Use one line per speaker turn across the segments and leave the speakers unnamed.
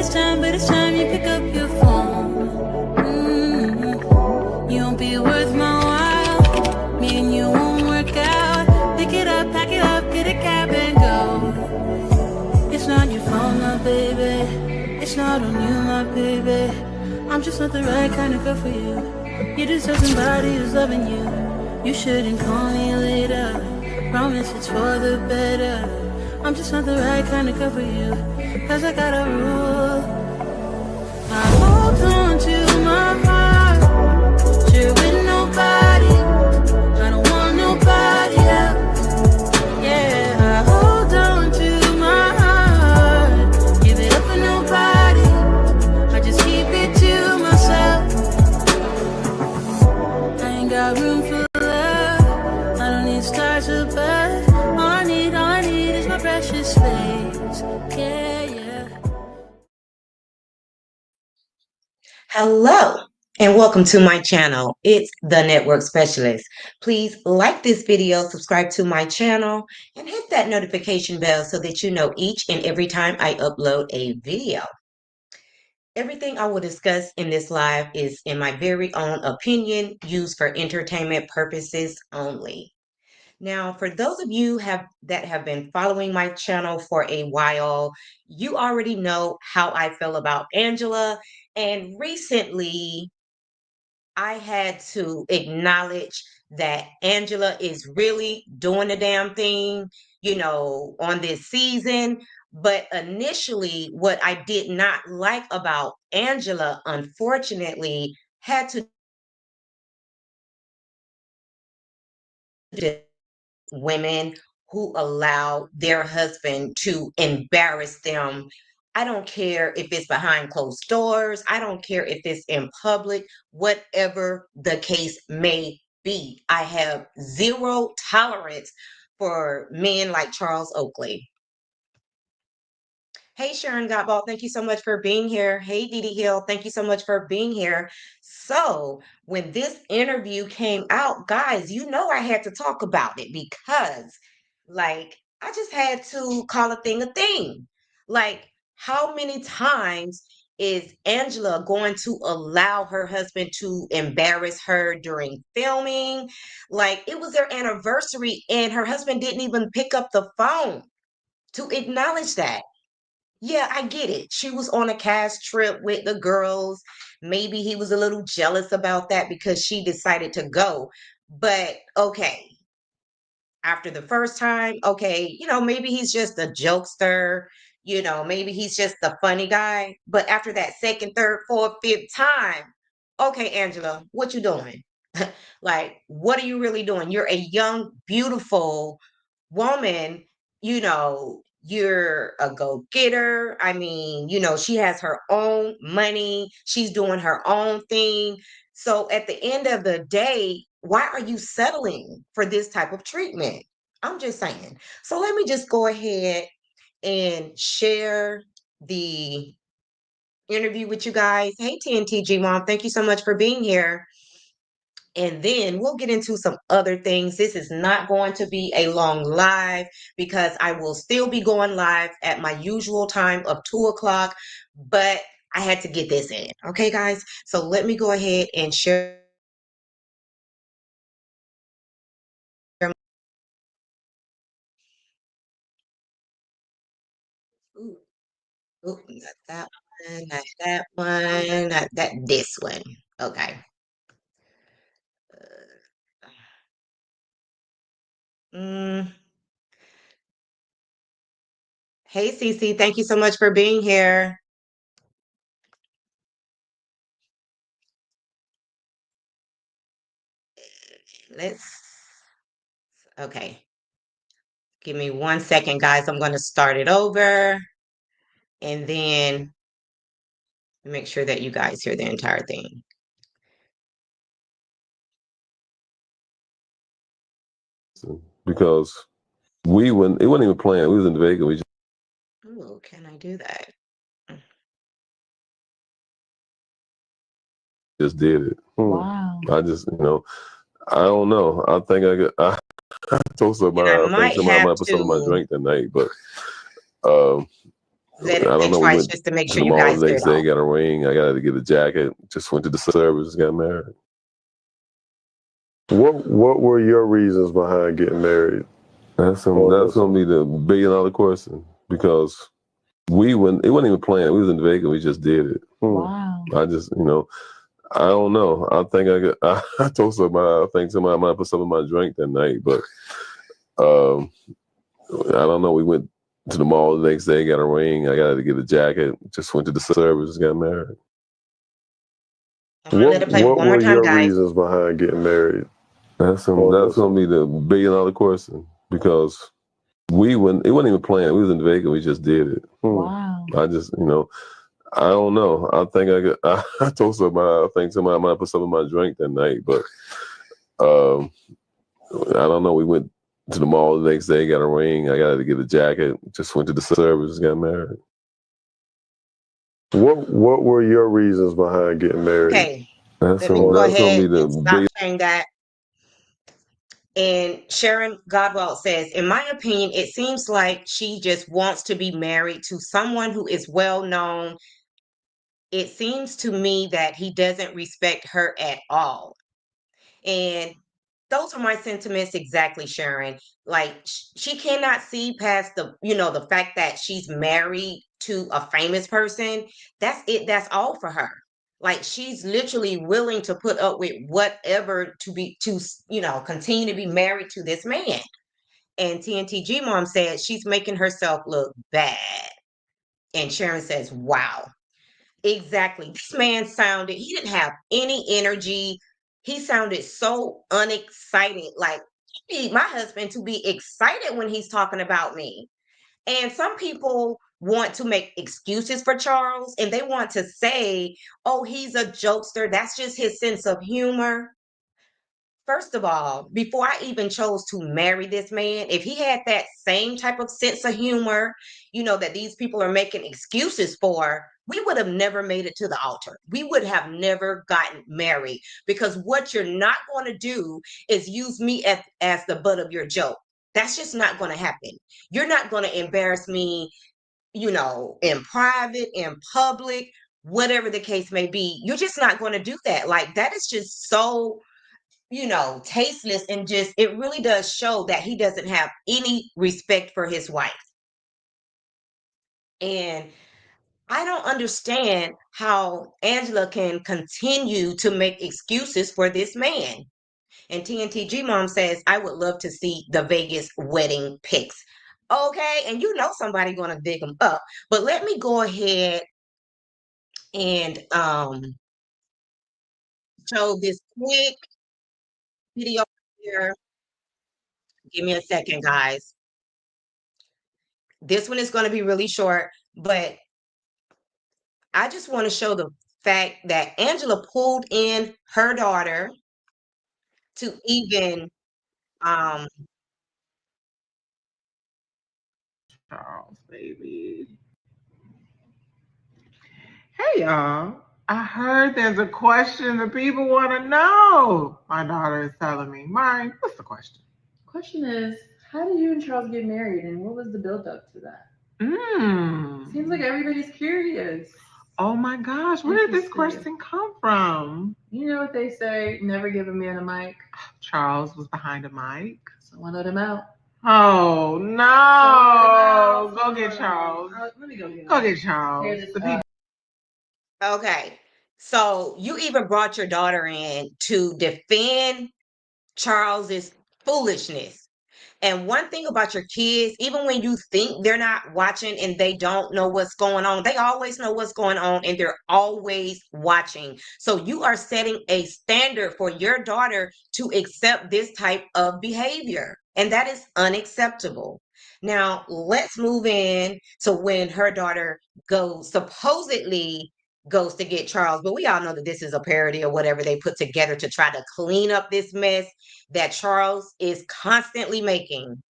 but it's time you pick up your phone. You won't be worth my while. Me and you won't work out. Pick it up, pack it up, get a cab and go. It's not your fault, my baby. It's not on you, my baby. I'm just not the right kind of girl for you. You deserve somebody who's loving you. You shouldn't call me later. Promise it's for the better. I'm just not the right kind of girl for you. Cause I got a rule. I hold on to my heart. Share with nobody. I don't want nobody else. Yeah, I hold on to my heart. Give it up for nobody. I just keep it to myself. I ain't got room for love. I don't need stars above. All I need is my precious space. Yeah, yeah.
Hello and welcome to my channel. It's the Network Specialist. Please like this video, subscribe to my channel, and hit that notification bell so that you know each and every time I upload a video. Everything I will discuss in this live is in my very own opinion, used for entertainment purposes only. Now, for those of you that have been following my channel for a while, you already know how I feel about Angela. And recently, I had to acknowledge that Angela is really doing the damn thing, on this season. But initially, what I did not like about Angela, unfortunately, had to do women who allow their husband to embarrass them. I don't care if it's behind closed doors. I don't care if it's in public, whatever the case may be. I have zero tolerance for men like Charles Oakley. Hey, Sharon Gottball, thank you so much for being here. Hey, Dee Dee Hill, thank you so much for being here. So when this interview came out, guys, I had to talk about it because, I just had to call a thing. Like, how many times is Angela going to allow her husband to embarrass her during filming? Like, it was their anniversary and her husband didn't even pick up the phone to acknowledge that. Yeah, I get it. She was on a cast trip with the girls. Maybe he was a little jealous about that because she decided to go. But okay, after the first time, okay, maybe he's just a jokester, maybe he's just a funny guy. But after that second, third, fourth, fifth time, okay, Angela, what you doing? Like, what are you really doing? You're a young, beautiful woman, you're a go-getter. I mean, she has her own money, she's doing her own thing. So at the end of the day, why are you settling for this type of treatment? I'm just saying. So let me just go ahead and share the interview with you guys. Hey, TNTG Mom, thank you so much for being here. And then we'll get into some other things. This is not going to be a long live because I will still be going live at my usual time of 2 o'clock, but I had to get this in. Okay, guys? So let me go ahead and share. Ooh, ooh, not that one, not that one, not that, this one. Okay. Mm. Hey, Cece, thank you so much for being here. Okay. Give me 1 second, guys. I'm going to start it over and then make sure that you guys hear the entire thing.
Because it wasn't even planned. We was in Vegas. We
Oh, can I do that?
just did it.
Wow.
I just, I don't know. I think I told somebody, I think somebody might put some of my drink that night, but
let
I
it
don't
think
know. We
twice
went
just to make
to
sure
the
you
mall
guys
the
get
next
it
day,
all.
got a ring. I got to get a jacket. Just went to the service, got married.
What were your reasons behind getting married?
That's gonna be the $1 billion question because it wasn't even planned. We was in Vegas. We just did it.
Wow.
I just I don't know. I think I told somebody. I think somebody might put some in my drink that night, but um, I don't know. We went to the mall the next day, got a ring. I got to get a jacket. Just went to the service, got married.
I'm gonna let it play
What
one more
were
time,
your
guys.
reasons behind getting married?
That's gonna be the $1 billion question because it wasn't even planned. We was in Vegas. We just did it.
Wow.
I just I don't know. I think I told somebody. I think somebody might put some in my drink that night, but um, I don't know. We went to the mall the next day, got a ring. I got to get a jacket. Just went to the service, got married.
What were your reasons behind getting married?
Okay,
That's
let me go
gonna
ahead
be the
and stop sharing that. And Sharon Godwell says, in my opinion, it seems like she just wants to be married to someone who is well known. It seems to me that he doesn't respect her at all. And those are my sentiments exactly, Sharon. Like she cannot see past the fact that she's married to a famous person. That's it. That's all for her. Like she's literally willing to put up with whatever to continue to be married to this man. And TNTG mom said she's making herself look bad. And Sharon says, wow. Exactly. This man he didn't have any energy. He sounded so unexcited. Like, I need my husband to be excited when he's talking about me. And some people want to make excuses for Charles and they want to say, oh, he's a jokester. That's just his sense of humor. First of all, before I even chose to marry this man, if he had that same type of sense of humor, that these people are making excuses for, we would have never made it to the altar. We would have never gotten married because what you're not going to do is use me as the butt of your joke. That's just not going to happen. You're not going to embarrass me, in private, in public, whatever the case may be. You're just not going to do that. Like, that is just so tasteless and just it really does show that he doesn't have any respect for his wife. And I don't understand how Angela can continue to make excuses for this man. And TNTG mom says, I would love to see the Vegas wedding pics. Okay, and somebody gonna dig them up. But let me go ahead and show this quick video here. Give me a second, guys. This one is going to be really short, but I just want to show the fact that Angela pulled in her daughter to even um
Charles, baby. Hey, y'all. I heard there's a question that people want to know. My daughter is telling me. Mine, what's the question?
Question is, how did you and Charles get married, and what was the build up to that? Seems like everybody's curious.
Oh my gosh, where did this
Interested.
question come from?
You know what they say, never give a man a mic.
Charles was behind a mic.
Someone let him out.
Oh no! Go get Charles.
Let me go get him.
Go get Charles.
Here it is.
The people.
okay. So you even brought your daughter in to defend Charles's foolishness. And one thing about your kids, even when you think they're not watching and they don't know what's going on, they always know what's going on and they're always watching. So you are setting a standard for your daughter to accept this type of behavior. And that is unacceptable. Now, let's move in to when her daughter supposedly goes to get Charles, but we all know that this is a parody or whatever they put together to try to clean up this mess that Charles is constantly making.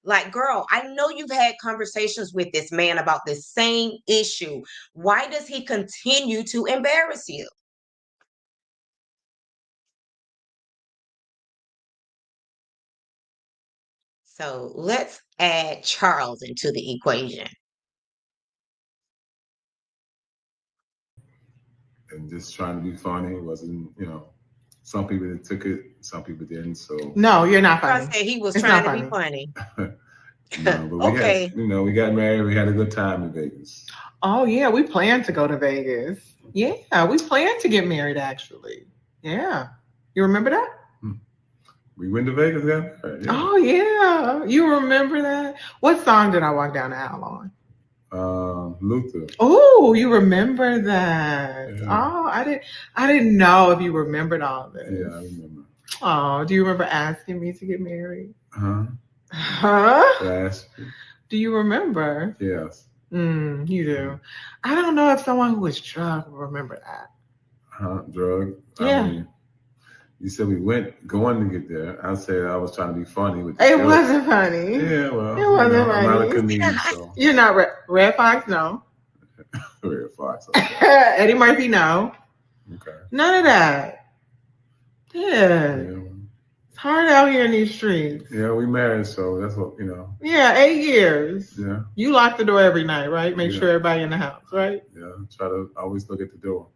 Like, girl, I know you've had conversations with this man about the same issue. Why does he continue to embarrass you? So let's add Charles into the equation.
and just trying to be funny. It wasn't, you know, some people took it, some people didn't. So
No, you're not
I
funny.
said he was
It's
trying
not
to be
funny.
funny.
no, but we
Okay.
had, you know, we got married. We had a good time in Vegas.
Oh yeah, we plan to go to Vegas. Yeah, we plan to get married actually. Yeah. You remember that?
We went to Vegas, got married. Yeah.
Oh yeah. You remember that? What song did I walk down the aisle on?
Luther.
Oh, you remember that?
Yeah.
Oh, I didn't know if you remembered all this.
Yeah, I remember.
Oh, do you remember asking me to get married?
Huh?
Huh?
Last.
Do you remember?
Yes.
You do. I don't know if someone who was drunk will remember that.
Drug.
Yeah.
I mean, you said we went going to get there. I said I was trying to be funny with
It
jokes.
wasn't funny.
Yeah, well,
It wasn't
I'm not a
funny.
comedian, so
You're not Red Fox, no.
Red Fox. Okay.
Eddie Murphy, no.
Okay.
None of that. Yeah.
Yeah.
It's hard out here in these streets.
Yeah, we married, so that's what, you know.
Yeah, 8 years.
Yeah.
You lock the door every night, right? Make
Yeah.
sure everybody in the house, right?
Yeah. Try to always look at the door.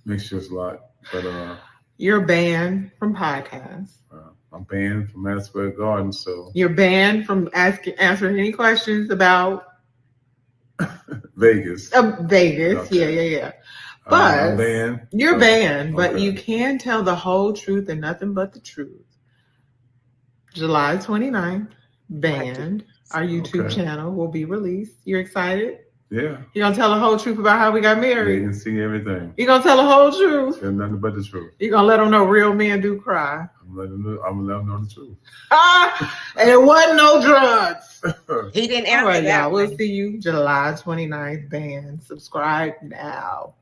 Make sure it's locked. But
You're banned from podcasts.
I'm banned from Madison Square Garden, so
You're banned from answering any questions about
Vegas.
Vegas.
Okay.
Yeah. But
I'm banned.
You're banned, but
Okay.
you can tell the whole truth and nothing but the truth. July 29th, banned. Our YouTube
Okay.
channel will be released. You're excited?
Yeah.
You're going to tell the whole truth about how we got
They
married?
can see everything.
You're going to tell the whole truth?
There's nothing but the truth.
You're going to let them know real men do cry?
I'm gonna let them know the truth.
And it wasn't no drugs.
He didn't
All
answer
right,
that
y'all. We'll
one.
see you July 29th, banned. Subscribe now.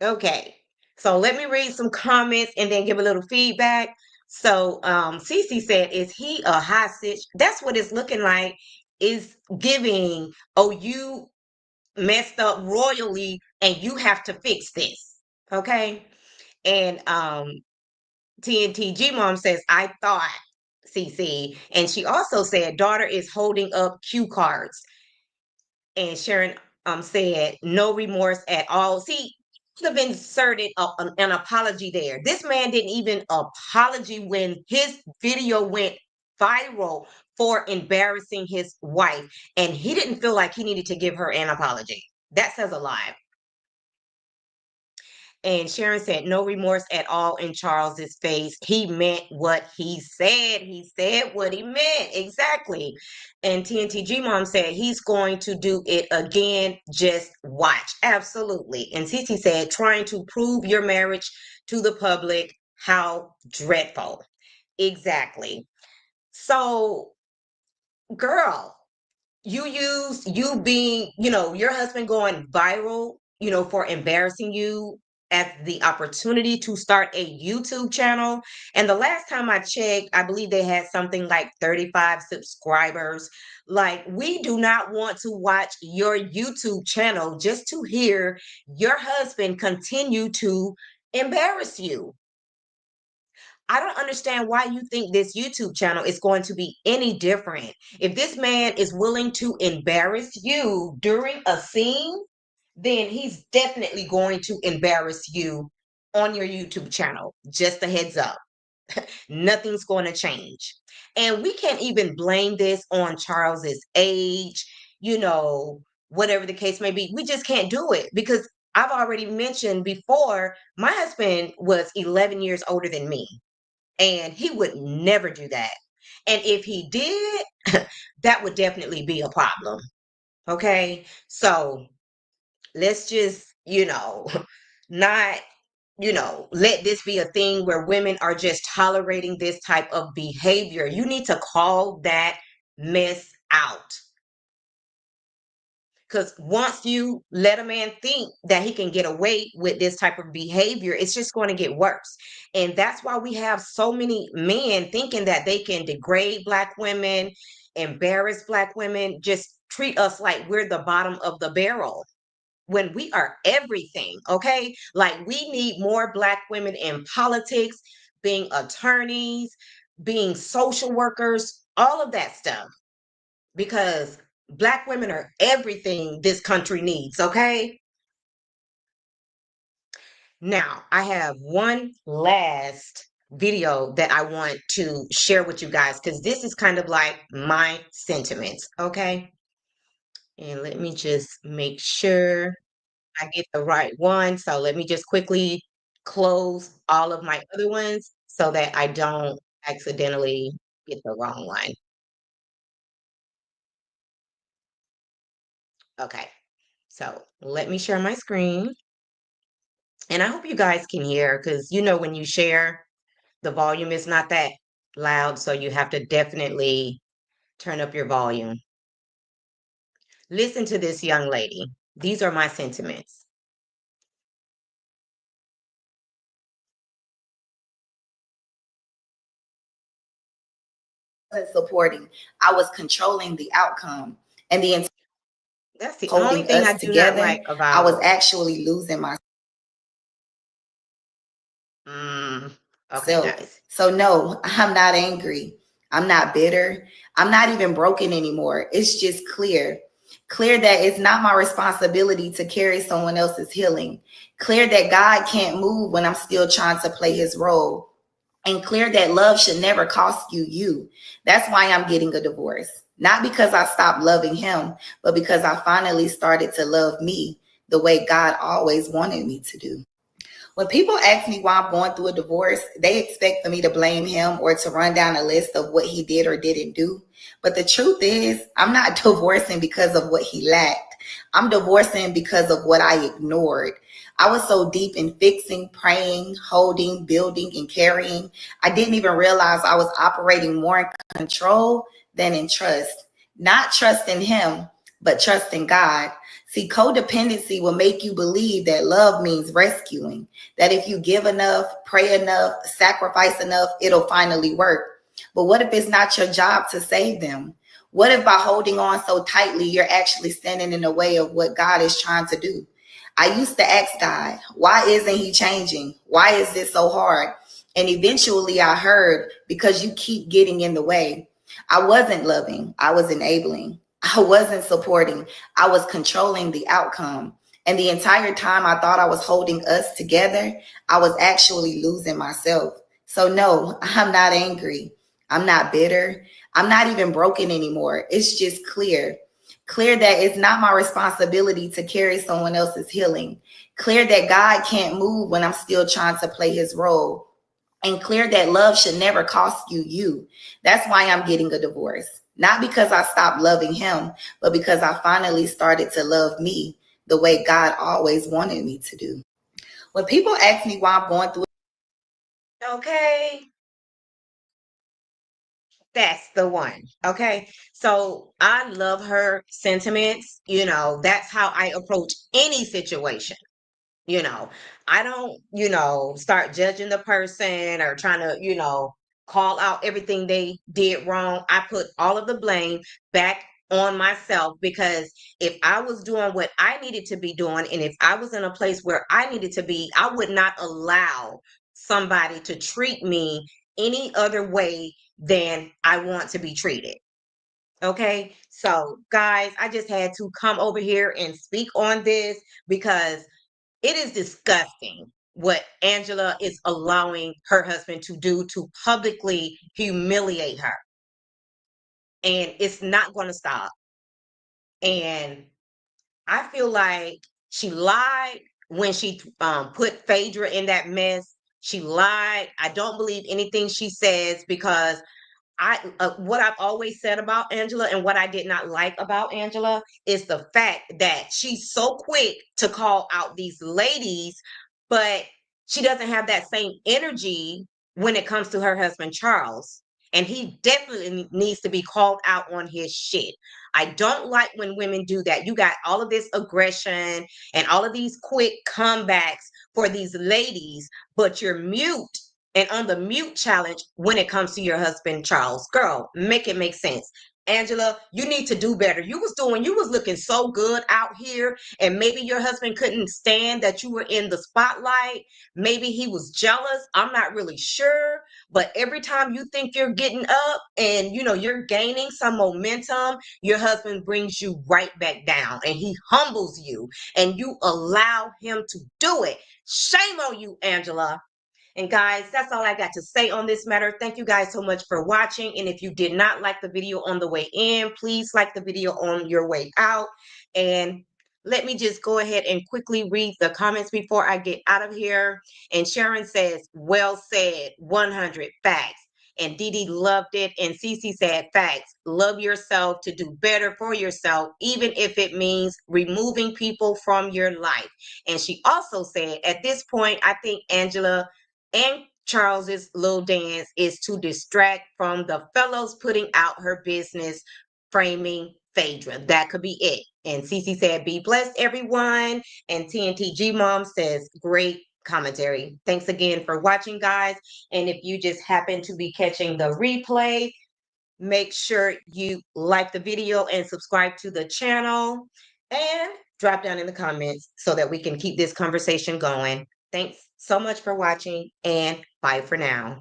Okay. So let me read some comments and then give a little feedback. So Cece said, is he a hostage? That's what it's looking like. Is giving, oh, you messed up royally and you have to fix this. Okay. And TNT G Mom says, I thought, CC. And she also said, daughter is holding up cue cards. And Sharon said, no remorse at all. See, could have inserted an apology there. This man didn't even apology when his video went viral for embarrassing his wife. And he didn't feel like he needed to give her an apology. That says a lot. And Sharon said, no remorse at all in Charles's face. He meant what he said. He said what he meant. Exactly. And TNTG Mom said, he's going to do it again. Just watch. Absolutely. And Cece said, trying to prove your marriage to the public. How dreadful. Exactly. So, girl, you being, your husband going viral, for embarrassing you as the opportunity to start a YouTube channel. And the last time I checked, I believe they had something like 35 subscribers. Like, we do not want to watch your YouTube channel just to hear your husband continue to embarrass you. I don't understand why you think this YouTube channel is going to be any different. If this man is willing to embarrass you during a scene, then he's definitely going to embarrass you on your YouTube channel. Just a heads up. Nothing's going to change. And we can't even blame this on Charles's age, whatever the case may be. We just can't do it because I've already mentioned before, my husband was 11 years older than me. And he would never do that. And if he did, that would definitely be a problem. Okay. So let's just, not, let this be a thing where women are just tolerating this type of behavior. You need to call that mess out. Because once you let a man think that he can get away with this type of behavior, it's just going to get worse. And that's why we have so many men thinking that they can degrade Black women, embarrass Black women, just treat us like we're the bottom of the barrel when we are everything, okay? Like, we need more Black women in politics, being attorneys, being social workers, all of that stuff. Because Black women are everything this country needs, okay? Now, I have one last video that I want to share with you guys because this is kind of like my sentiments, okay? And let me just make sure I get the right one. So let me just quickly close all of my other ones so that I don't accidentally get the wrong one. Okay, so let me share my screen. And I hope you guys can hear because when you share, the volume is not that loud, so you have to definitely turn up your volume. Listen to this young lady. These are my sentiments.
Supporting. I was controlling the outcome, and
That's the only
holding
thing I
us
do not
together.
like
I was
about.
actually losing
Okay,
myself.
guys.
So no, I'm not angry. I'm not bitter. I'm not even broken anymore. It's just clear that it's not my responsibility to carry someone else's healing. Clear that God can't move when I'm still trying to play his role. And clear that love should never cost you. That's why I'm getting a divorce. Not because I stopped loving him, but because I finally started to love me the way God always wanted me to do. When people ask me why I'm going through a divorce, they expect for me to blame him or to run down a list of what he did or didn't do. But the truth is, I'm not divorcing because of what he lacked. I'm divorcing because of what I ignored. I was so deep in fixing, praying, holding, building, and carrying. I didn't even realize I was operating more in control than in trust. Not trusting him, but trusting God. See, codependency will make you believe that love means rescuing, that if you give enough, pray enough, sacrifice enough, it'll finally work. But what if it's not your job to save them? What if by holding on so tightly, you're actually standing in the way of what God is trying to do? I used to ask God, why isn't he changing? Why is this so hard? And eventually I heard, because you keep getting in the way. I wasn't loving, I was enabling. I wasn't supporting, I was controlling the outcome. And the entire time I thought I was holding us together, I was actually losing myself. So no, I'm not angry. I'm not bitter. I'm not even broken anymore. It's just clear that it's not my responsibility to carry someone else's healing. Clear that God can't move when I'm still trying to play his role. And clear that love should never cost you. That's why I'm getting a divorce. Not because I stopped loving him, but because I finally started to love me the way God always wanted me to do. When people ask me why I'm going through,
Okay. That's the one. Okay. So I love her sentiments. That's how I approach any situation. You know, I don't, start judging the person or trying to, call out everything they did wrong. I put all of the blame back on myself because if I was doing what I needed to be doing and if I was in a place where I needed to be, I would not allow somebody to treat me any other way than I want to be treated. Okay. So, guys, I just had to come over here and speak on this because it is disgusting what Angela is allowing her husband to do to publicly humiliate her. And it's not going to stop. And I feel like she lied when she put Phaedra in that mess. She lied. I don't believe anything she says because what I've always said about Angela and what I did not like about Angela is the fact that she's so quick to call out these ladies, but she doesn't have that same energy when it comes to her husband Charles. And he definitely needs to be called out on his shit. I don't like when women do that. You got all of this aggression and all of these quick comebacks for these ladies, but you're mute and on the mute challenge when it comes to your husband, Charles. Girl, make it make sense. Angela, you need to do better. You was looking so good out here, and maybe your husband couldn't stand that you were in the spotlight. Maybe he was jealous. I'm not really sure. But every time you think you're getting up and you're gaining some momentum, your husband brings you right back down and he humbles you and you allow him to do it. Shame on you, Angela. And guys, that's all I got to say on this matter. Thank you guys so much for watching. And if you did not like the video on the way in, please like the video on your way out. And let me just go ahead and quickly read the comments before I get out of here. And Sharon says, well said, 100 facts. And Dee Dee loved it. And Cece said, facts. Love yourself to do better for yourself, even if it means removing people from your life. And she also said, at this point, I think Angela and Charles's little dance is to distract from the fellows putting out her business, framing Phaedra. That could be it. And Cece said, be blessed, everyone. And TNTG Mom says, great commentary. Thanks again for watching, guys. And if you just happen to be catching the replay, make sure you like the video and subscribe to the channel. And drop down in the comments so that we can keep this conversation going. Thanks so much for watching, and bye for now.